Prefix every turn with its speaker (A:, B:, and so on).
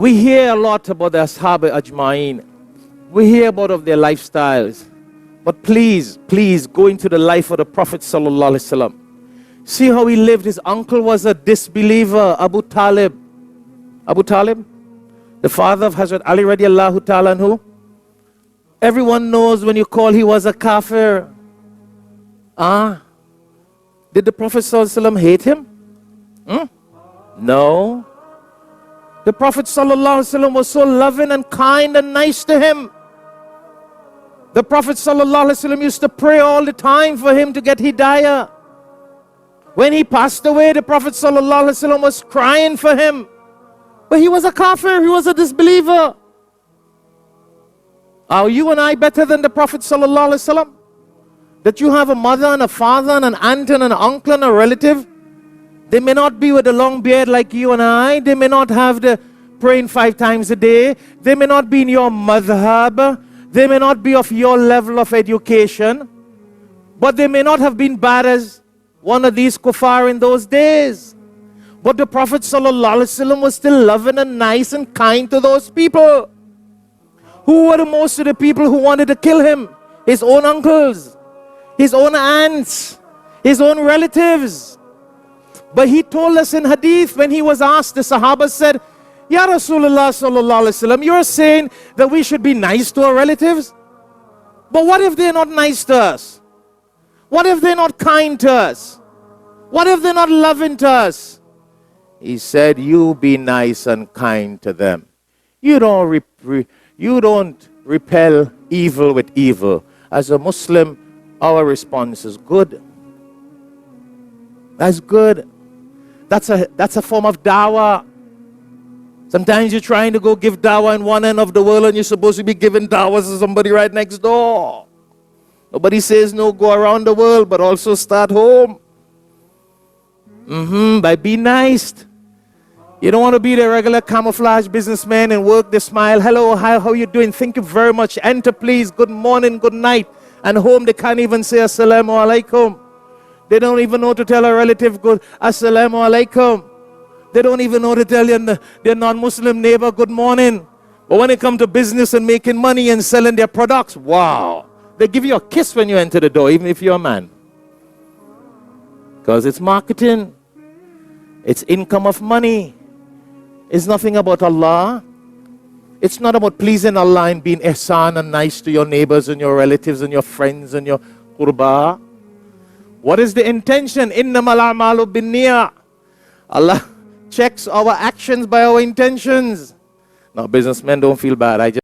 A: We hear a lot about the Ashab Ajma'in. We hear about of their lifestyles. But please, please go into the life of the Prophet Sallallahu Alaihi Wasallam. See how he lived. His uncle was a disbeliever, Abu Talib. Abu Talib, the father of Hazrat Ali radiallahu ta'ala anhu. Everyone knows when you call he was a kafir. Did the Prophet Sallallahu Alaihi Wasallam hate him? No. The Prophet Sallallahu Alaihi Wasallam was so loving and kind and nice to him. The Prophet Sallallahu Alaihi Wasallam used to pray all the time for him to get hidayah. When he passed away, the Prophet Sallallahu Alaihi Wasallam was crying for him. But he was a kafir, he was a disbeliever. Are you and I better than the Prophet Sallallahu Alaihi Wasallam? That you have a mother and a father and an aunt and an uncle and a relative. They may not be with a long beard like you and I. They may not have the praying 5 times a day. They may not be in your madhab. They may not be of your level of education. But they may not have been bad as one of these kuffar in those days. But the Prophet ﷺ was still loving and nice and kind to those people. Who were the most of the people who wanted to kill him? His own uncles, his own aunts, his own relatives. But he told us in hadith, when he was asked, the Sahaba said, Ya Rasulullah Sallallahu Alaihi Wasallam, you're saying that we should be nice to our relatives? But what if they're not nice to us? What if they're not kind to us? What if they're not loving to us? He said, you be nice and kind to them. You don't repel evil with evil. As a Muslim, our response is good. That's good. That's a form of dawah. Sometimes you're trying to go give dawah in one end of the world and you're supposed to be giving dawah to somebody right next door. Nobody says no, go around the world, but also start home. By being nice. You don't want to be the regular camouflage businessman and work the smile. Hello, hi, how you doing? Thank you very much. Enter please. Good morning, good night. And home they can't even say assalamu alaikum. They don't even know to tell a relative good assalamu alaikum. They don't even know to tell their non-Muslim neighbor good morning. But when it comes to business and making money and selling their products, wow. They give you a kiss when you enter the door, even if you're a man. Because it's marketing. It's income of money. It's nothing about Allah. It's not about pleasing Allah and being ihsan and nice to your neighbors and your relatives and your friends and your qurba. What is the intention? Innamal a'malu binniyah. Allah checks our actions by our intentions. Now, businessmen, don't feel bad.